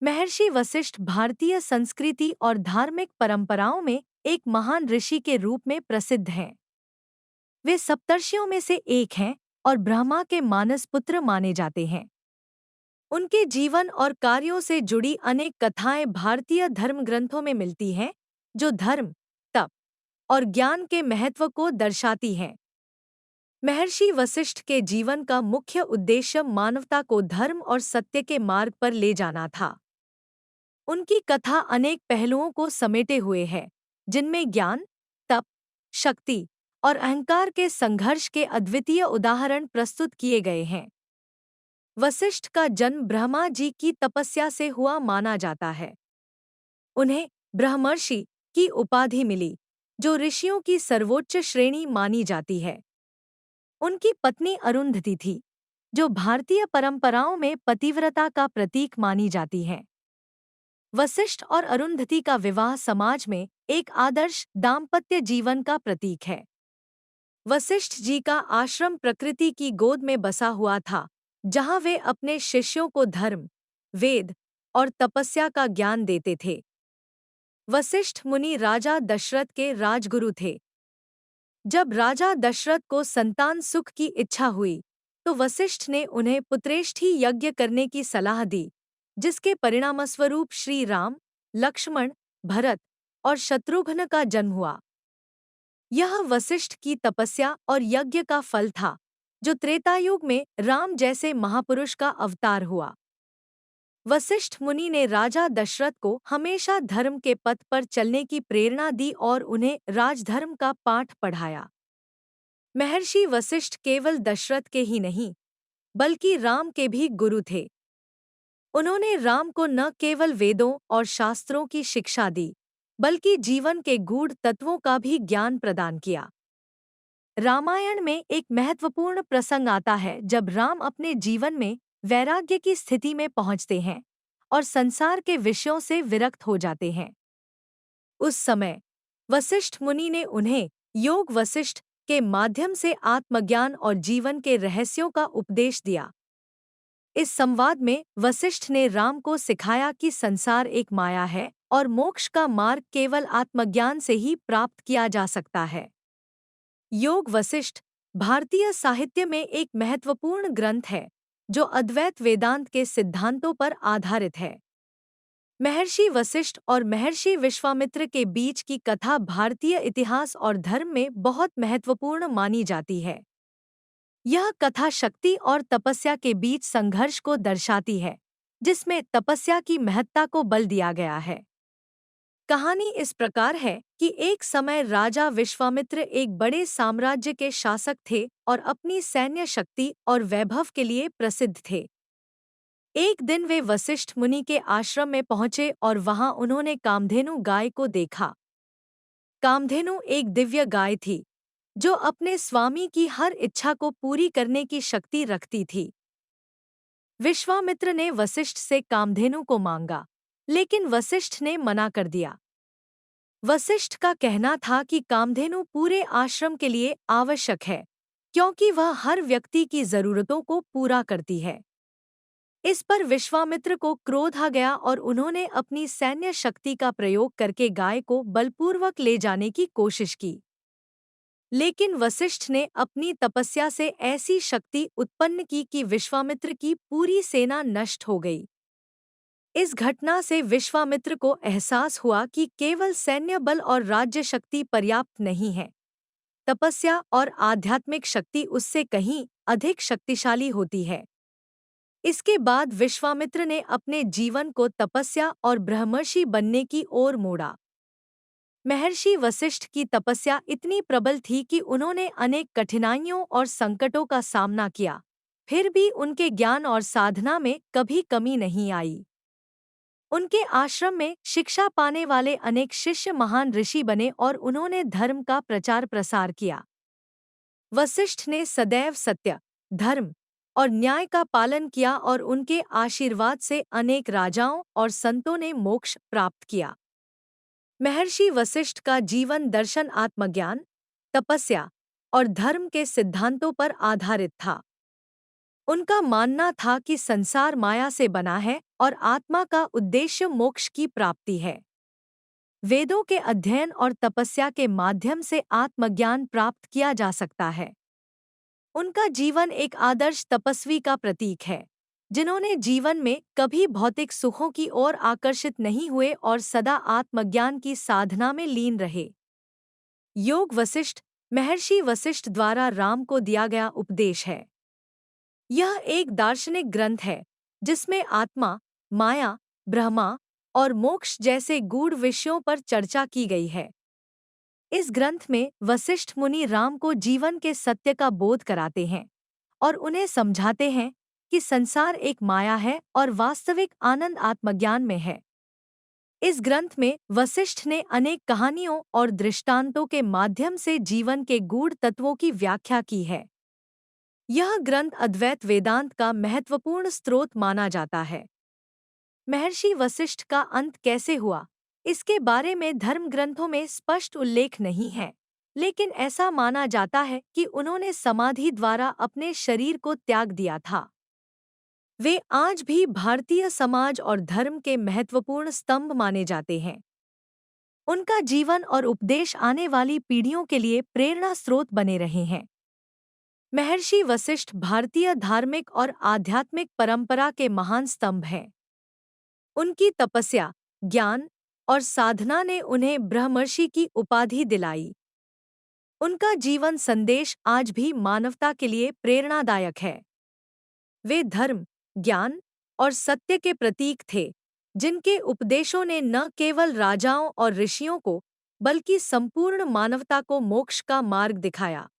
महर्षि वशिष्ठ भारतीय संस्कृति और धार्मिक परंपराओं में एक महान ऋषि के रूप में प्रसिद्ध हैं। वे सप्तर्षियों में से एक हैं और ब्रह्मा के मानस पुत्र माने जाते हैं। उनके जीवन और कार्यों से जुड़ी अनेक कथाएं भारतीय धर्म ग्रंथों में मिलती हैं, जो धर्म, तप और ज्ञान के महत्व को दर्शाती हैं। महर्षि वशिष्ठ के जीवन का मुख्य उद्देश्य मानवता को धर्म और सत्य के मार्ग पर ले जाना था। उनकी कथा अनेक पहलुओं को समेटे हुए है, जिनमें ज्ञान, तप, शक्ति और अहंकार के संघर्ष के अद्वितीय उदाहरण प्रस्तुत किए गए हैं। वशिष्ठ का जन्म ब्रह्मा जी की तपस्या से हुआ माना जाता है। उन्हें ब्रह्मर्षि की उपाधि मिली, जो ऋषियों की सर्वोच्च श्रेणी मानी जाती है। उनकी पत्नी अरुंधति थी, जो भारतीय परंपराओं में पतिव्रता का प्रतीक मानी जाती है। वशिष्ठ और अरुंधति का विवाह समाज में एक आदर्श दाम्पत्य जीवन का प्रतीक है। वशिष्ठ जी का आश्रम प्रकृति की गोद में बसा हुआ था, जहां वे अपने शिष्यों को धर्म, वेद और तपस्या का ज्ञान देते थे। वशिष्ठ मुनि राजा दशरथ के राजगुरु थे। जब राजा दशरथ को संतान सुख की इच्छा हुई, तो वशिष्ठ ने उन्हें पुत्रेष्ठी यज्ञ करने की सलाह दी, जिसके परिणामस्वरूप श्री राम, लक्ष्मण, भरत और शत्रुघ्न का जन्म हुआ। यह वशिष्ठ की तपस्या और यज्ञ का फल था, जो त्रेतायुग में राम जैसे महापुरुष का अवतार हुआ। वशिष्ठ मुनि ने राजा दशरथ को हमेशा धर्म के पथ पर चलने की प्रेरणा दी और उन्हें राजधर्म का पाठ पढ़ाया। महर्षि वशिष्ठ केवल दशरथ के ही नहीं, बल्कि राम के भी गुरु थे। उन्होंने राम को न केवल वेदों और शास्त्रों की शिक्षा दी, बल्कि जीवन के गूढ़ तत्वों का भी ज्ञान प्रदान किया। रामायण में एक महत्वपूर्ण प्रसंग आता है जब राम अपने जीवन में वैराग्य की स्थिति में पहुंचते हैं और संसार के विषयों से विरक्त हो जाते हैं। उस समय वशिष्ठ मुनि ने उन्हें योग वशिष्ठ के माध्यम से आत्मज्ञान और जीवन के रहस्यों का उपदेश दिया। इस संवाद में वशिष्ठ ने राम को सिखाया कि संसार एक माया है और मोक्ष का मार्ग केवल आत्मज्ञान से ही प्राप्त किया जा सकता है। योग वशिष्ठ भारतीय साहित्य में एक महत्वपूर्ण ग्रंथ है, जो अद्वैत वेदांत के सिद्धांतों पर आधारित है। महर्षि वशिष्ठ और महर्षि विश्वामित्र के बीच की कथा भारतीय इतिहास और धर्म में बहुत महत्वपूर्ण मानी जाती है। यह कथा शक्ति और तपस्या के बीच संघर्ष को दर्शाती है, जिसमें तपस्या की महत्ता को बल दिया गया है। कहानी इस प्रकार है कि एक समय राजा विश्वामित्र एक बड़े साम्राज्य के शासक थे और अपनी सैन्य शक्ति और वैभव के लिए प्रसिद्ध थे। एक दिन वे वशिष्ठ मुनि के आश्रम में पहुंचे और वहां उन्होंने कामधेनु गाय को देखा। कामधेनु एक दिव्य गाय थी, जो अपने स्वामी की हर इच्छा को पूरी करने की शक्ति रखती थी। विश्वामित्र ने वशिष्ठ से कामधेनु को मांगा, लेकिन वशिष्ठ ने मना कर दिया। वशिष्ठ का कहना था कि कामधेनु पूरे आश्रम के लिए आवश्यक है, क्योंकि वह हर व्यक्ति की जरूरतों को पूरा करती है। इस पर विश्वामित्र को क्रोध आ गया और उन्होंने अपनी सैन्य शक्ति का प्रयोग करके गाय को बलपूर्वक ले जाने की कोशिश की। लेकिन वशिष्ठ ने अपनी तपस्या से ऐसी शक्ति उत्पन्न की कि विश्वामित्र की पूरी सेना नष्ट हो गई। इस घटना से विश्वामित्र को एहसास हुआ कि केवल सैन्य बल और राज्य शक्ति पर्याप्त नहीं है। तपस्या और आध्यात्मिक शक्ति उससे कहीं अधिक शक्तिशाली होती है। इसके बाद विश्वामित्र ने अपने जीवन को तपस्या और ब्रह्मर्षि बनने की ओर मोड़ा। महर्षि वशिष्ठ की तपस्या इतनी प्रबल थी कि उन्होंने अनेक कठिनाइयों और संकटों का सामना किया, फिर भी उनके ज्ञान और साधना में कभी कमी नहीं आई। उनके आश्रम में शिक्षा पाने वाले अनेक शिष्य महान ऋषि बने और उन्होंने धर्म का प्रचार प्रसार किया। वशिष्ठ ने सदैव सत्य, धर्म और न्याय का पालन किया और उनके आशीर्वाद से अनेक राजाओं और संतों ने मोक्ष प्राप्त किया। महर्षि वशिष्ठ का जीवन दर्शन आत्मज्ञान, तपस्या और धर्म के सिद्धांतों पर आधारित था। उनका मानना था कि संसार माया से बना है और आत्मा का उद्देश्य मोक्ष की प्राप्ति है। वेदों के अध्ययन और तपस्या के माध्यम से आत्मज्ञान प्राप्त किया जा सकता है। उनका जीवन एक आदर्श तपस्वी का प्रतीक है, जिन्होंने जीवन में कभी भौतिक सुखों की ओर आकर्षित नहीं हुए और सदा आत्मज्ञान की साधना में लीन रहे। योग वशिष्ठ महर्षि वशिष्ठ द्वारा राम को दिया गया उपदेश है। यह एक दार्शनिक ग्रंथ है जिसमें आत्मा, माया, ब्रह्मा और मोक्ष जैसे गूढ़ विषयों पर चर्चा की गई है। इस ग्रंथ में वशिष्ठ मुनि राम को जीवन के सत्य का बोध कराते हैं और उन्हें समझाते हैं कि संसार एक माया है और वास्तविक आनंद आत्मज्ञान में है। इस ग्रंथ में वशिष्ठ ने अनेक कहानियों और दृष्टांतों के माध्यम से जीवन के गूढ़ तत्वों की व्याख्या की है। यह ग्रंथ अद्वैत वेदांत का महत्वपूर्ण स्रोत माना जाता है। महर्षि वशिष्ठ का अंत कैसे हुआ, इसके बारे में धर्म ग्रंथों में स्पष्ट उल्लेख नहीं है, लेकिन ऐसा माना जाता है कि उन्होंने समाधि द्वारा अपने शरीर को त्याग दिया था। वे आज भी भारतीय समाज और धर्म के महत्वपूर्ण स्तंभ माने जाते हैं। उनका जीवन और उपदेश आने वाली पीढ़ियों के लिए प्रेरणा स्रोत बने रहे हैं। महर्षि वशिष्ठ भारतीय धार्मिक और आध्यात्मिक परंपरा के महान स्तंभ हैं। उनकी तपस्या, ज्ञान और साधना ने उन्हें ब्रह्मर्षि की उपाधि दिलाई। उनका जीवन संदेश आज भी मानवता के लिए प्रेरणादायक है। वे धर्म, ज्ञान और सत्य के प्रतीक थे, जिनके उपदेशों ने न केवल राजाओं और ऋषियों को, बल्कि संपूर्ण मानवता को मोक्ष का मार्ग दिखाया।